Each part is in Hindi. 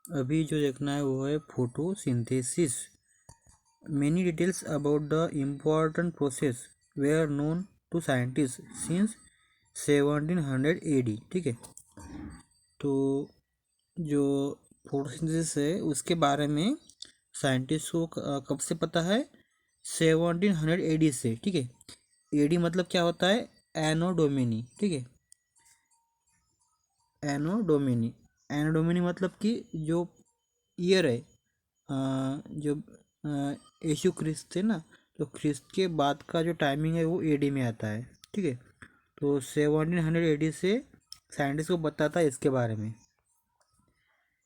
अभी जो देखना है वो है photosynthesis. Many details about the important process were known to scientists since 1700 AD। ठीक है, तो जो फोटोसिंथेसिस है उसके बारे में साइंटिस्ट को कब से पता है? 1700 AD से। ठीक है, एडी मतलब क्या होता है? एनो डोमिनी। ठीक है, एनो डोमिनी, एनो डोमिनी मतलब कि जो ईयर है, जो यीशु ख्रिस्त थे ना, तो ख्रिस्त के बाद का जो टाइमिंग है वो एडी में आता है। ठीक है, तो 1700 AD से साइंटिस्ट को बताता है इसके बारे में।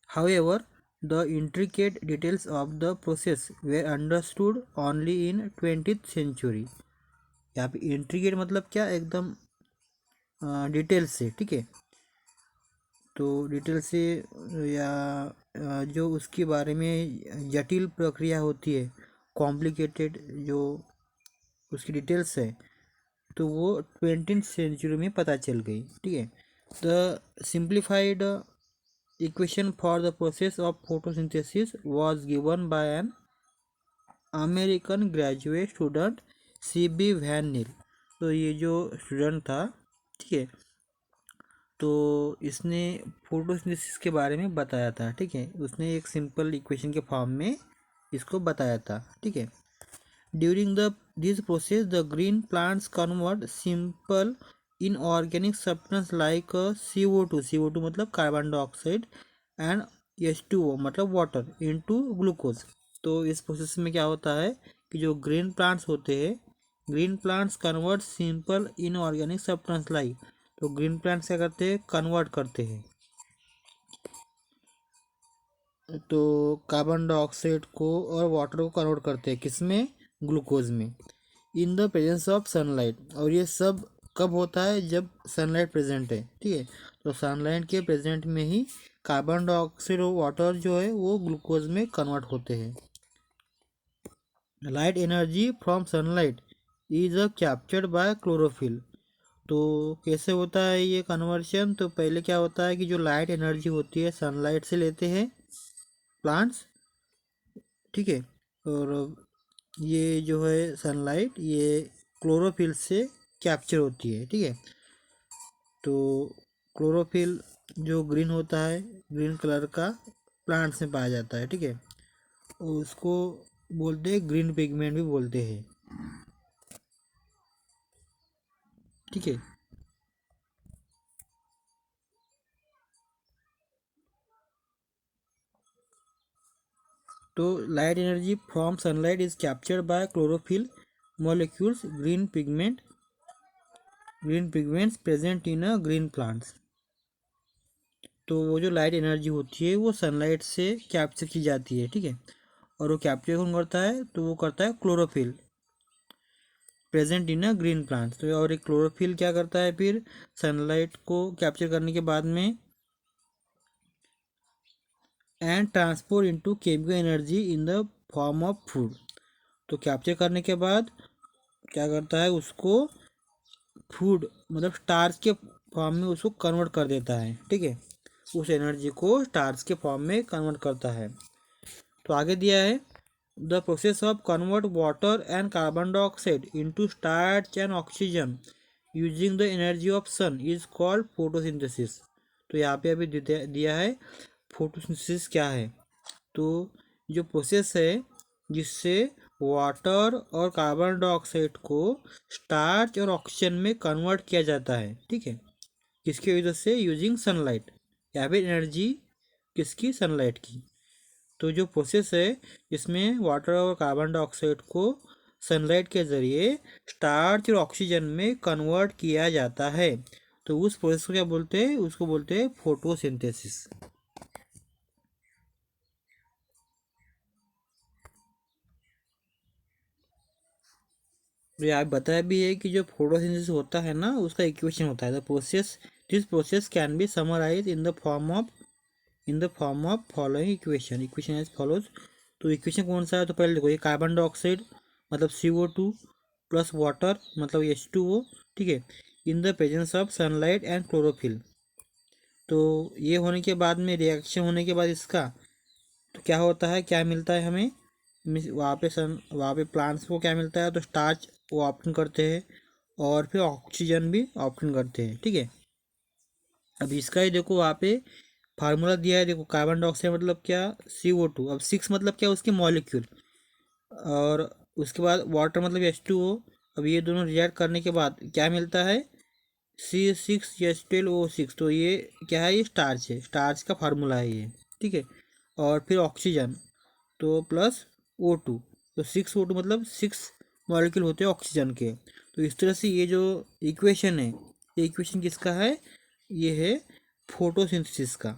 However, the intricate details of the process were understood only in 20th century। यहाँ पे इंट्रिकेट मतलब क्या? एकदम डिटेल से। ठीक है, तो डिटेल से या जो उसके बारे में जटिल प्रक्रिया होती है, कॉम्प्लिकेटेड जो उसकी डिटेल्स है, तो वो 20th सेंचुरी में पता चल गई। ठीक है, the simplified equation for the process of photosynthesis was given by an American graduate student CB Van Niel. तो ये जो स्टूडेंट था, ठीक है, तो इसने फोटोसिंथेसिस के बारे में बताया था। ठीक है, उसने एक सिंपल इक्वेशन के फॉर्म में इसको बताया था। ठीक है, during the this process the green plants convert simple inorganic substance like CO2, CO2 मतलब कार्बन डाइऑक्साइड, एंड H2O मतलब वाटर, इनटू ग्लूकोज। तो इस प्रोसेस में क्या होता है कि जो ग्रीन प्लांट्स होते हैं, green plants convert simple inorganic substance like, तो ग्रीन प्लांट्स क्या करते हैं? कन्वर्ट करते हैं तो कार्बन डाइऑक्साइड को और वाटर को कन्वर्ट करते हैं किसमें? ग्लूकोज में, in the presence of sunlight. और ये सब कब होता है? जब सनलाइट प्रेजेंट है। ठीक है, तो सनलाइट के प्रेजेंट में ही कार्बन डाइऑक्साइड और वाटर जो है वो ग्लूकोज में कन्वर्ट होते हैं। Light energy from sunlight is captured by chlorophyll. तो कैसे होता है ये कन्वर्शन? तो पहले क्या होता है कि जो लाइट एनर्जी होती है सनलाइट से लेते हैं प्लांट्स। ठीक है, और ये जो है सनलाइट ये क्लोरोफिल से कैप्चर होती है। ठीक है, तो क्लोरोफिल जो ग्रीन होता है, ग्रीन कलर का प्लांट्स में पाया जाता है। ठीक है, उसको बोलते हैं ग्रीन पिगमेंट भी बोलते हैं। ठीक है, तो light energy from sunlight is captured by chlorophyll molecules, green pigments present in a green plants। तो वो जो लाइट एनर्जी होती है वो सनलाइट से कैप्चर की जाती है। ठीक है, और वो कैप्चर कौन करता है? तो वो करता है chlorophyll, present in a green plants. तो और एक क्लोरोफिल क्या करता है फिर? सनलाइट को कैप्चर करने के बाद में and transport into chemical energy in the form of food. तो कैप्चर करने के बाद क्या करता है? उसको फूड मतलब स्टार्च के फॉर्म में उसको कन्वर्ट कर देता है। ठीक है, उस एनर्जी को स्टार्च के फॉर्म में कन्वर्ट करता है। तो आगे दिया है the process of convert water and carbon dioxide into starch and oxygen using the energy of sun is called photosynthesis. तो यहाँ पे अभी दिया है फोटोसिंथेसिस क्या है। तो जो प्रोसेस है जिससे वाटर और कार्बन डाइऑक्साइड को स्टार्च और ऑक्सीजन में कन्वर्ट किया जाता है। ठीक है, किसकी वजह से? यूजिंग सनलाइट, या फिर एनर्जी किसकी? सनलाइट की। तो जो प्रोसेस है जिसमें वाटर और कार्बन डाइऑक्साइड को सनलाइट के ज़रिए स्टार्च और ऑक्सीजन में कन्वर्ट किया जाता है, तो उस प्रोसेस को क्या बोलते हैं? उसको बोलते हैं फोटोसिंथेसिस। तो यहाँ बताया भी है कि जो फोटोसिंथेसिस होता है ना, उसका इक्वेशन होता है the process, this process can be summarise in the form of following equation, equation as follows. तो इक्वेशन कौन सा है? तो पहले देखो, ये कार्बन डाइऑक्साइड मतलब CO2 प्लस वाटर मतलब H2O। ठीक है, in the presence of sunlight and chlorophyll. तो ये होने के बाद में, रिएक्शन होने के बाद इसका तो क्या होता है, क्या मिलता है हमें, वहाँ पे प्लांट्स को क्या मिलता है, तो स्टार्च वो ऑप्टेन करते हैं और फिर ऑक्सीजन भी ऑप्टेन करते हैं, ठीक है। अब इसका ही देखो वहाँ पे फार्मूला दिया है, देखो कार्बन डाइऑक्साइड मतलब क्या, CO2। अब 6 मतलब क्या, उसके मॉलिक्यूल। और उसके बाद वाटर मतलब H2O। अब ये दोनों रिएक्ट करने के बाद क्या मिलता है, C6H12O6। तो ये क्या है, ये स्टार्च है, स्टार्च का फार्मूला है ये, ठीक है। और फिर ऑक्सीजन तो प्लस O2। तो 6O2 मतलब 6 मॉलिक्यूल होते हैं ऑक्सीजन के। तो इस तरह से ये जो इक्वेशन है, ये इक्वेशन किसका है, ये है फोटोसिंथेसिस का।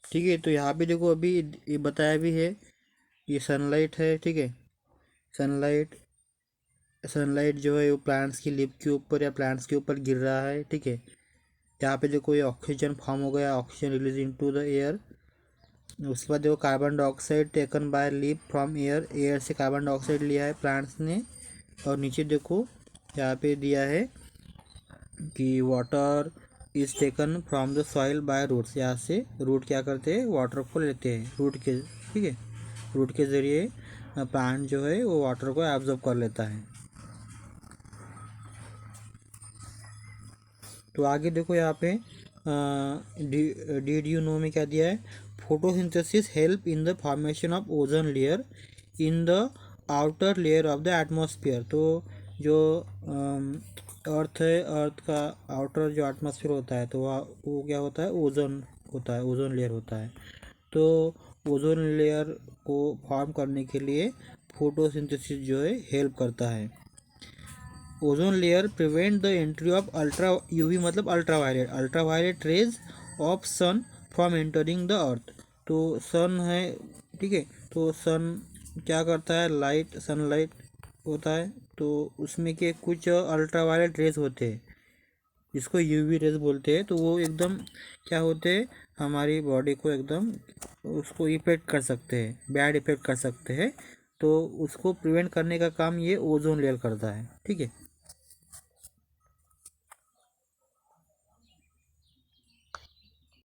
ठीक है, तो यहाँ पे देखो अभी ये बताया भी है, ये सनलाइट है, ठीक है। सनलाइट सनलाइट जो है वो प्लांट्स की लीफ के ऊपर या प्लांट्स के ऊपर गिर रहा है, ठीक है। यहाँ पे देखो ये ऑक्सीजन फॉर्म हो गया, oxygen release into the air. उसके बाद देखो carbon dioxide taken by leaf from air, air से कार्बन डाइऑक्साइड लिया है प्लांट्स ने। और नीचे देखो यहाँ पे दिया है कि water is taken from the soil by roots. यहाँ से रूट क्या करते हैं, वाटर को लेते हैं रूट के, ठीक है। रूट के ज़रिए प्लांट जो है वो वाटर को एब्जॉर्ब कर लेता है। तो आगे देखो यहाँ पे डिड यू नो में क्या दिया है, photosynthesis help in the formation of ozone layer in the outer layer of the atmosphere. तो जो अर्थ है, अर्थ का आउटर जो एटमॉस्फेयर होता है, तो वो क्या होता है, ओजोन होता है, ओजोन लेयर होता है। तो ओजोन लेयर को फॉर्म करने के लिए फोटोसिंथेसिस जो है हेल्प करता है। Ozone layer prevent the entry of ultra UV मतलब ultraviolet rays of sun from entering the earth. तो सन है, ठीक है। तो सन क्या करता है, लाइट, सनलाइट होता है, तो उसमें के कुछ अल्ट्रावायलेट रेज होते हैं जिसको यूवी रेज बोलते हैं। तो वो एकदम क्या होते हैं, हमारी बॉडी को एकदम उसको इफेक्ट कर सकते हैं, बैड इफेक्ट कर सकते हैं। तो उसको प्रिवेंट करने का काम ये ओजोन लेयर करता है, ठीक है।